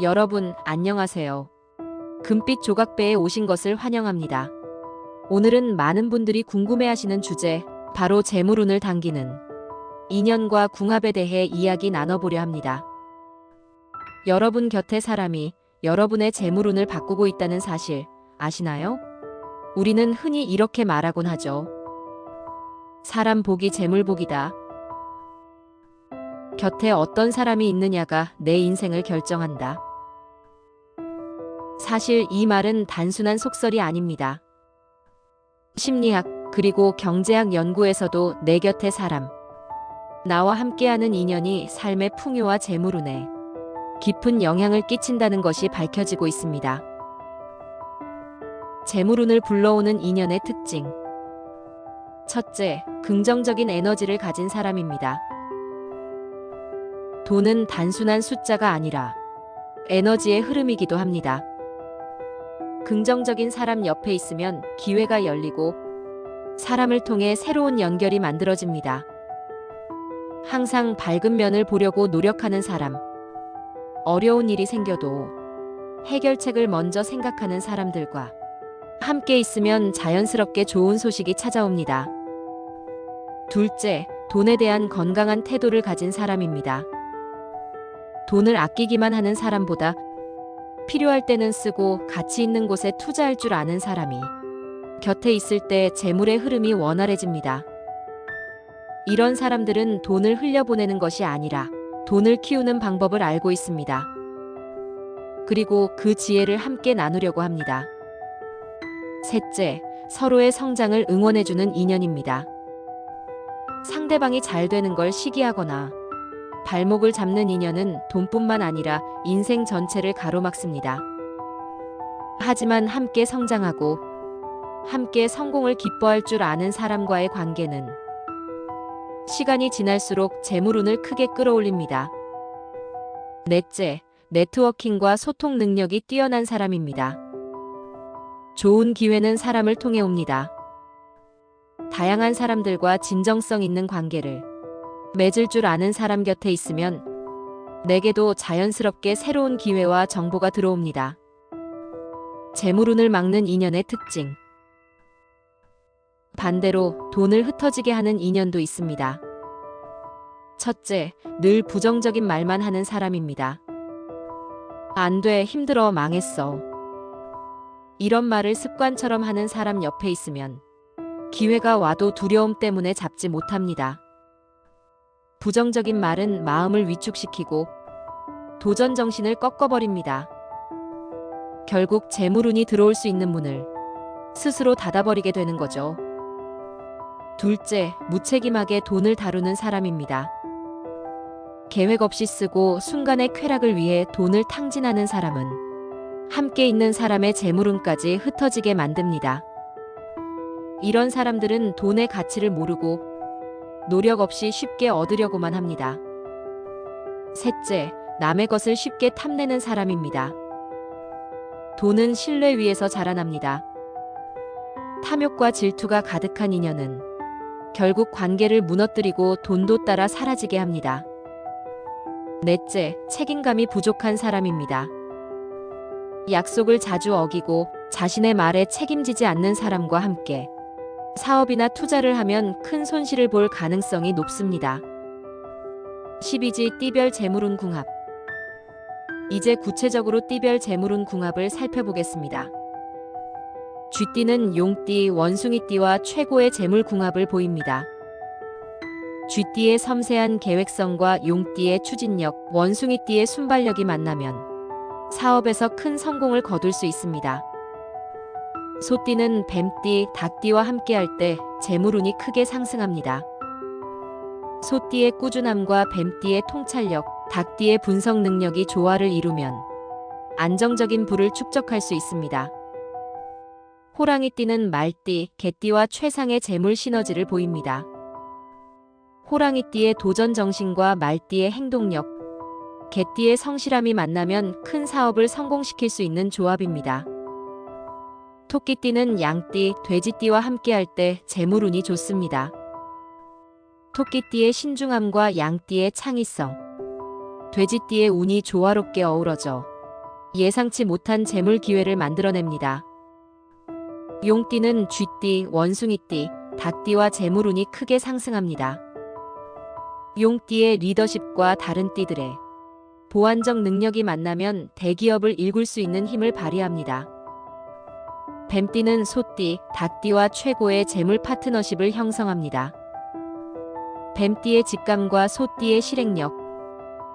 여러분, 안녕하세요. 금빛 조각배에 오신 것을 환영합니다. 오늘은 많은 분들이 궁금해하시는 주제, 바로 재물운을 당기는 인연과 궁합에 대해 이야기 나눠보려 합니다. 여러분 곁에 사람이 여러분의 재물운을 바꾸고 있다는 사실 아시나요? 우리는 흔히 이렇게 말하곤 하죠. 사람 복이 재물 복이다. 곁에 어떤 사람이 있느냐가 내 인생을 결정한다. 사실 이 말은 단순한 속설이 아닙니다. 심리학 그리고 경제학 연구에서도 내 곁의 사람, 나와 함께하는 인연이 삶의 풍요와 재물운에 깊은 영향을 끼친다는 것이 밝혀지고 있습니다. 재물운을 불러오는 인연의 특징. 첫째, 긍정적인 에너지를 가진 사람입니다. 돈은 단순한 숫자가 아니라 에너지의 흐름이기도 합니다. 긍정적인 사람 옆에 있으면 기회가 열리고 사람을 통해 새로운 연결이 만들어집니다. 항상 밝은 면을 보려고 노력하는 사람. 어려운 일이 생겨도 해결책을 먼저 생각하는 사람들과 함께 있으면 자연스럽게 좋은 소식이 찾아옵니다. 둘째, 돈에 대한 건강한 태도를 가진 사람입니다. 돈을 아끼기만 하는 사람보다 필요할 때는 쓰고 가치 있는 곳에 투자할 줄 아는 사람이 곁에 있을 때 재물의 흐름이 원활해집니다. 이런 사람들은 돈을 흘려보내는 것이 아니라 돈을 키우는 방법을 알고 있습니다. 그리고 그 지혜를 함께 나누려고 합니다. 셋째, 서로의 성장을 응원해주는 인연입니다. 상대방이 잘 되는 걸 시기하거나 발목을 잡는 인연은 돈뿐만 아니라 인생 전체를 가로막습니다. 하지만 함께 성장하고 함께 성공을 기뻐할 줄 아는 사람과의 관계는 시간이 지날수록 재물운을 크게 끌어올립니다. 넷째, 네트워킹과 소통 능력이 뛰어난 사람입니다. 좋은 기회는 사람을 통해 옵니다. 다양한 사람들과 진정성 있는 관계를 맺을 줄 아는 사람 곁에 있으면 내게도 자연스럽게 새로운 기회와 정보가 들어옵니다. 재물운을 막는 인연의 특징. 반대로 돈을 흩어지게 하는 인연도 있습니다. 첫째, 늘 부정적인 말만 하는 사람입니다. 안 돼, 힘들어, 망했어. 이런 말을 습관처럼 하는 사람 옆에 있으면 기회가 와도 두려움 때문에 잡지 못합니다. 부정적인 말은 마음을 위축시키고 도전 정신을 꺾어버립니다. 결국 재물운이 들어올 수 있는 문을 스스로 닫아버리게 되는 거죠. 둘째, 무책임하게 돈을 다루는 사람입니다. 계획 없이 쓰고 순간의 쾌락을 위해 돈을 탕진하는 사람은 함께 있는 사람의 재물운까지 흩어지게 만듭니다. 이런 사람들은 돈의 가치를 모르고 노력 없이 쉽게 얻으려고만 합니다. 셋째, 남의 것을 쉽게 탐내는 사람입니다. 돈은 신뢰 위에서 자라납니다. 탐욕과 질투가 가득한 인연은 결국 관계를 무너뜨리고 돈도 따라 사라지게 합니다. 넷째, 책임감이 부족한 사람입니다. 약속을 자주 어기고 자신의 말에 책임지지 않는 사람과 함께 사업이나 투자를 하면 큰 손실을 볼 가능성이 높습니다. 12지 띠별 재물운 궁합. 이제 구체적으로 띠별 재물운 궁합을 살펴보겠습니다. 쥐띠는 용띠, 원숭이띠와 최고의 재물 궁합을 보입니다. 쥐띠의 섬세한 계획성과 용띠의 추진력, 원숭이띠의 순발력이 만나면 사업에서 큰 성공을 거둘 수 있습니다. 소띠는 뱀띠, 닭띠와 함께할 때 재물운이 크게 상승합니다. 소띠의 꾸준함과 뱀띠의 통찰력, 닭띠의 분석 능력이 조화를 이루면 안정적인 부를 축적할 수 있습니다. 호랑이띠는 말띠, 개띠와 최상의 재물 시너지를 보입니다. 호랑이띠의 도전 정신과 말띠의 행동력, 개띠의 성실함이 만나면 큰 사업을 성공시킬 수 있는 조합입니다. 토끼띠는 양띠, 돼지띠와 함께할 때 재물운이 좋습니다. 토끼띠의 신중함과 양띠의 창의성, 돼지띠의 운이 조화롭게 어우러져 예상치 못한 재물 기회를 만들어냅니다. 용띠는 쥐띠, 원숭이띠, 닭띠와 재물운이 크게 상승합니다. 용띠의 리더십과 다른 띠들의 보완적 능력이 만나면 대기업을 일굴 수 있는 힘을 발휘합니다. 뱀띠는 소띠, 닭띠와 최고의 재물 파트너십을 형성합니다. 뱀띠의 직감과 소띠의 실행력,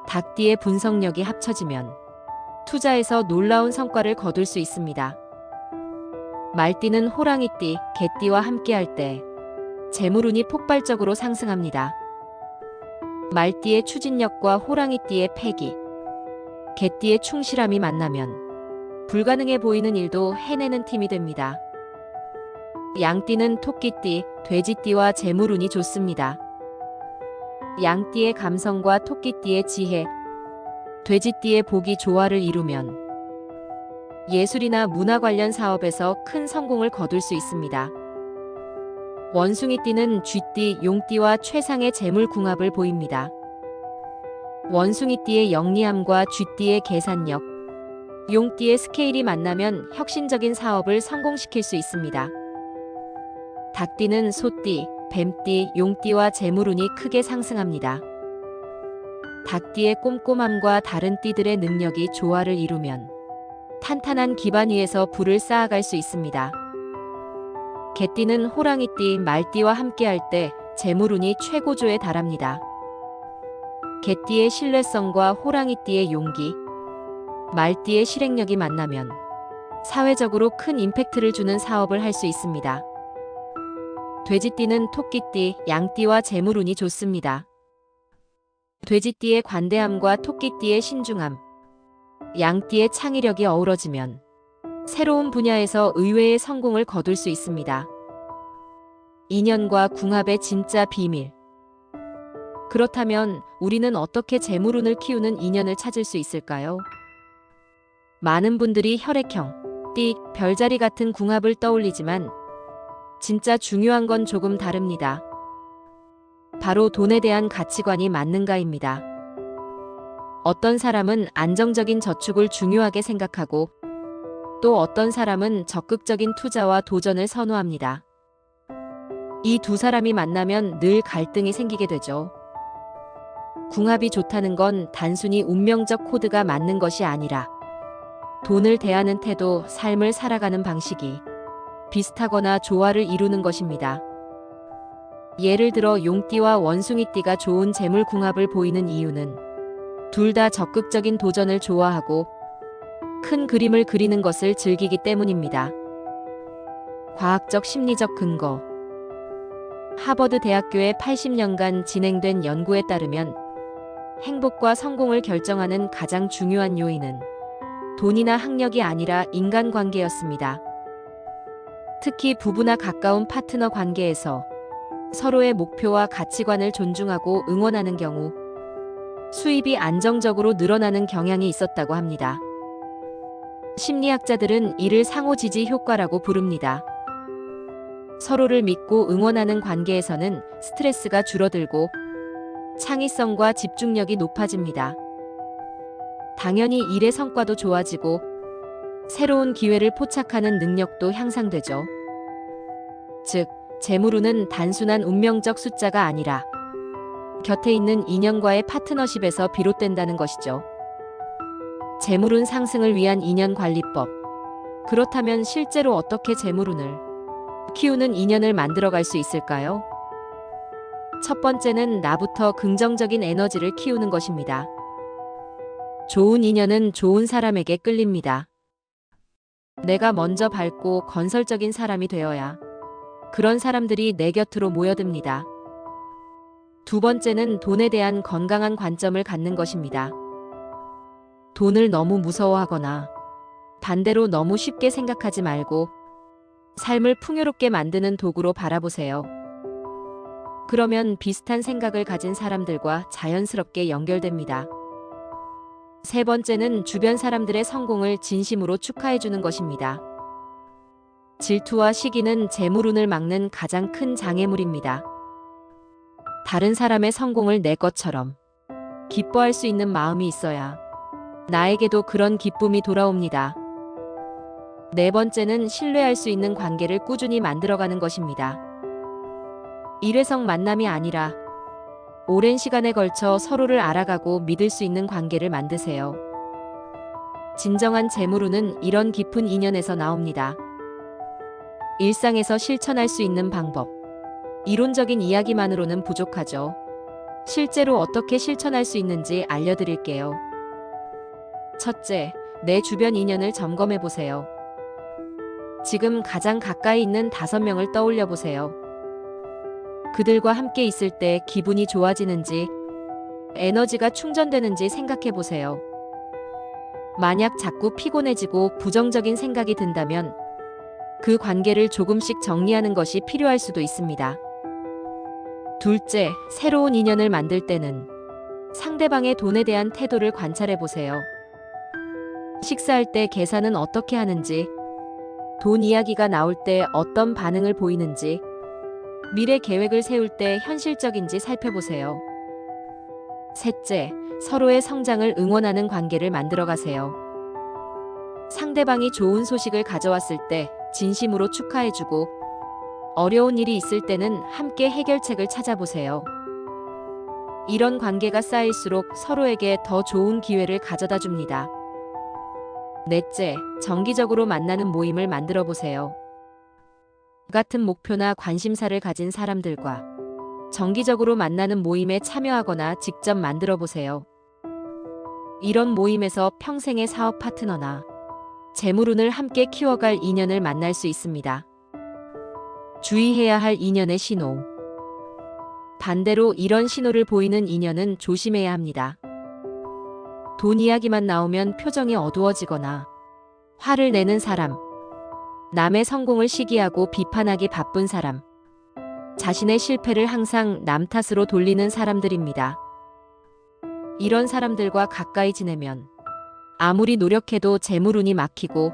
닭띠의 분석력이 합쳐지면 투자에서 놀라운 성과를 거둘 수 있습니다. 말띠는 호랑이띠, 개띠와 함께할 때 재물운이 폭발적으로 상승합니다. 말띠의 추진력과 호랑이띠의 패기, 개띠의 충실함이 만나면 불가능해 보이는 일도 해내는 팀이 됩니다. 양띠는 토끼띠, 돼지띠와 재물운이 좋습니다. 양띠의 감성과 토끼띠의 지혜, 돼지띠의 복이 조화를 이루면 예술이나 문화 관련 사업에서 큰 성공을 거둘 수 있습니다. 원숭이띠는 쥐띠, 용띠와 최상의 재물 궁합을 보입니다. 원숭이띠의 영리함과 쥐띠의 계산력, 용띠의 스케일이 만나면 혁신적인 사업을 성공시킬 수 있습니다. 닭띠는 소띠, 뱀띠, 용띠와 재물운이 크게 상승합니다. 닭띠의 꼼꼼함과 다른 띠들의 능력이 조화를 이루면 탄탄한 기반 위에서 부를 쌓아갈 수 있습니다. 개띠는 호랑이띠, 말띠와 함께할 때 재물운이 최고조에 달합니다. 개띠의 신뢰성과 호랑이띠의 용기, 말띠의 실행력이 만나면 사회적으로 큰 임팩트를 주는 사업을 할 수 있습니다. 돼지띠는 토끼띠, 양띠와 재물운이 좋습니다. 돼지띠의 관대함과 토끼띠의 신중함, 양띠의 창의력이 어우러지면 새로운 분야에서 의외의 성공을 거둘 수 있습니다. 인연과 궁합의 진짜 비밀. 그렇다면 우리는 어떻게 재물운을 키우는 인연을 찾을 수 있을까요? 많은 분들이 혈액형, 띠, 별자리 같은 궁합을 떠올리지만 진짜 중요한 건 조금 다릅니다. 바로 돈에 대한 가치관이 맞는가입니다. 어떤 사람은 안정적인 저축을 중요하게 생각하고 또 어떤 사람은 적극적인 투자와 도전을 선호합니다. 이 두 사람이 만나면 늘 갈등이 생기게 되죠. 궁합이 좋다는 건 단순히 운명적 코드가 맞는 것이 아니라 돈을 대하는 태도, 삶을 살아가는 방식이 비슷하거나 조화를 이루는 것입니다. 예를 들어 용띠와 원숭이띠가 좋은 재물 궁합을 보이는 이유는 둘 다 적극적인 도전을 좋아하고 큰 그림을 그리는 것을 즐기기 때문입니다. 과학적 심리적 근거. 하버드 대학교의 80년간 진행된 연구에 따르면 행복과 성공을 결정하는 가장 중요한 요인은 돈이나 학력이 아니라 인간관계였습니다. 특히 부부나 가까운 파트너 관계에서 서로의 목표와 가치관을 존중하고 응원하는 경우 수입이 안정적으로 늘어나는 경향이 있었다고 합니다. 심리학자들은 이를 상호지지 효과라고 부릅니다. 서로를 믿고 응원하는 관계에서는 스트레스가 줄어들고 창의성과 집중력이 높아집니다. 당연히 일의 성과도 좋아지고 새로운 기회를 포착하는 능력도 향상되죠. 즉, 재물운은 단순한 운명적 숫자가 아니라 곁에 있는 인연과의 파트너십에서 비롯된다는 것이죠. 재물운 상승을 위한 인연 관리법. 그렇다면 실제로 어떻게 재물운을 키우는 인연을 만들어갈 수 있을까요? 첫 번째는 나부터 긍정적인 에너지를 키우는 것입니다. 좋은 인연은 좋은 사람에게 끌립니다. 내가 먼저 밝고 건설적인 사람이 되어야 그런 사람들이 내 곁으로 모여듭니다. 두 번째는 돈에 대한 건강한 관점을 갖는 것입니다. 돈을 너무 무서워하거나 반대로 너무 쉽게 생각하지 말고 삶을 풍요롭게 만드는 도구로 바라보세요. 그러면 비슷한 생각을 가진 사람들과 자연스럽게 연결됩니다. 세 번째는 주변 사람들의 성공을 진심으로 축하해주는 것입니다. 질투와 시기는 재물운을 막는 가장 큰 장애물입니다. 다른 사람의 성공을 내 것처럼 기뻐할 수 있는 마음이 있어야 나에게도 그런 기쁨이 돌아옵니다. 네 번째는 신뢰할 수 있는 관계를 꾸준히 만들어가는 것입니다. 일회성 만남이 아니라 오랜 시간에 걸쳐 서로를 알아가고 믿을 수 있는 관계를 만드세요. 진정한 재물운은 이런 깊은 인연에서 나옵니다. 일상에서 실천할 수 있는 방법. 이론적인 이야기만으로는 부족하죠. 실제로 어떻게 실천할 수 있는지 알려드릴게요. 첫째, 내 주변 인연을 점검해 보세요. 지금 가장 가까이 있는 5명을 떠올려 보세요. 그들과 함께 있을 때 기분이 좋아지는지, 에너지가 충전되는지 생각해 보세요. 만약 자꾸 피곤해지고 부정적인 생각이 든다면 그 관계를 조금씩 정리하는 것이 필요할 수도 있습니다. 둘째, 새로운 인연을 만들 때는 상대방의 돈에 대한 태도를 관찰해 보세요. 식사할 때 계산은 어떻게 하는지, 돈 이야기가 나올 때 어떤 반응을 보이는지, 미래 계획을 세울 때 현실적인지 살펴보세요. 셋째, 서로의 성장을 응원하는 관계를 만들어 가세요. 상대방이 좋은 소식을 가져왔을 때 진심으로 축하해주고, 어려운 일이 있을 때는 함께 해결책을 찾아보세요. 이런 관계가 쌓일수록 서로에게 더 좋은 기회를 가져다 줍니다. 넷째, 정기적으로 만나는 모임을 만들어 보세요. 같은 목표나 관심사를 가진 사람들과 정기적으로 만나는 모임에 참여하거나 직접 만들어 보세요. 이런 모임에서 평생의 사업 파트너나 재물운을 함께 키워갈 인연을 만날 수 있습니다. 주의해야 할 인연의 신호. 반대로 이런 신호를 보이는 인연은 조심해야 합니다. 돈 이야기만 나오면 표정이 어두워지거나 화를 내는 사람, 남의 성공을 시기하고 비판하기 바쁜 사람, 자신의 실패를 항상 남 탓으로 돌리는 사람들입니다. 이런 사람들과 가까이 지내면 아무리 노력해도 재물운이 막히고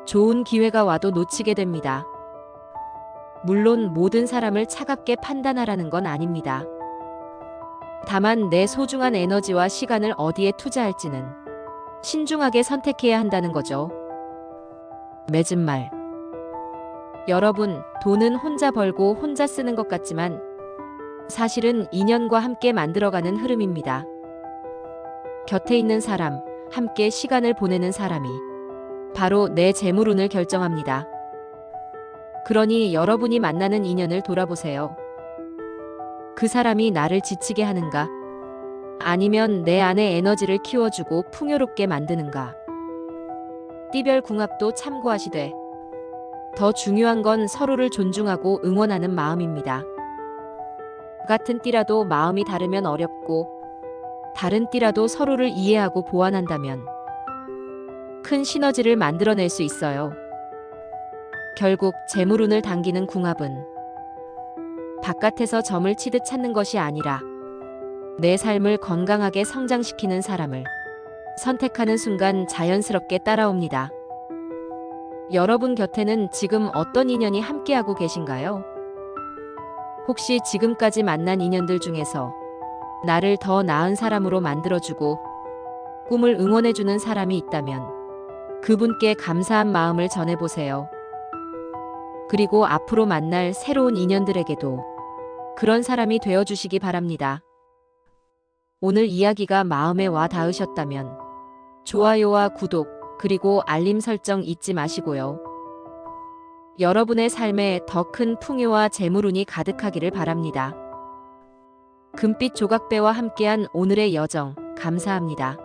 좋은 기회가 와도 놓치게 됩니다. 물론 모든 사람을 차갑게 판단하라는 건 아닙니다. 다만 내 소중한 에너지와 시간을 어디에 투자할지는 신중하게 선택해야 한다는 거죠. 맺은 말. 여러분, 돈은 혼자 벌고 혼자 쓰는 것 같지만 사실은 인연과 함께 만들어가는 흐름입니다. 곁에 있는 사람, 함께 시간을 보내는 사람이 바로 내 재물운을 결정합니다. 그러니 여러분이 만나는 인연을 돌아보세요. 그 사람이 나를 지치게 하는가? 아니면 내 안의 에너지를 키워주고 풍요롭게 만드는가? 띠별 궁합도 참고하시되 더 중요한 건 서로를 존중하고 응원하는 마음입니다. 같은 띠라도 마음이 다르면 어렵고 다른 띠라도 서로를 이해하고 보완한다면 큰 시너지를 만들어낼 수 있어요. 결국 재물운을 당기는 궁합은 바깥에서 점을 치듯 찾는 것이 아니라 내 삶을 건강하게 성장시키는 사람을 선택하는 순간 자연스럽게 따라옵니다. 여러분 곁에는 지금 어떤 인연이 함께하고 계신가요? 혹시 지금까지 만난 인연들 중에서 나를 더 나은 사람으로 만들어주고 꿈을 응원해주는 사람이 있다면 그분께 감사한 마음을 전해보세요. 그리고 앞으로 만날 새로운 인연들에게도 그런 사람이 되어주시기 바랍니다. 오늘 이야기가 마음에 와 닿으셨다면 좋아요와 구독, 그리고 알림 설정 잊지 마시고요. 여러분의 삶에 더 큰 풍요와 재물운이 가득하기를 바랍니다. 금빛 조각배와 함께한 오늘의 여정, 감사합니다.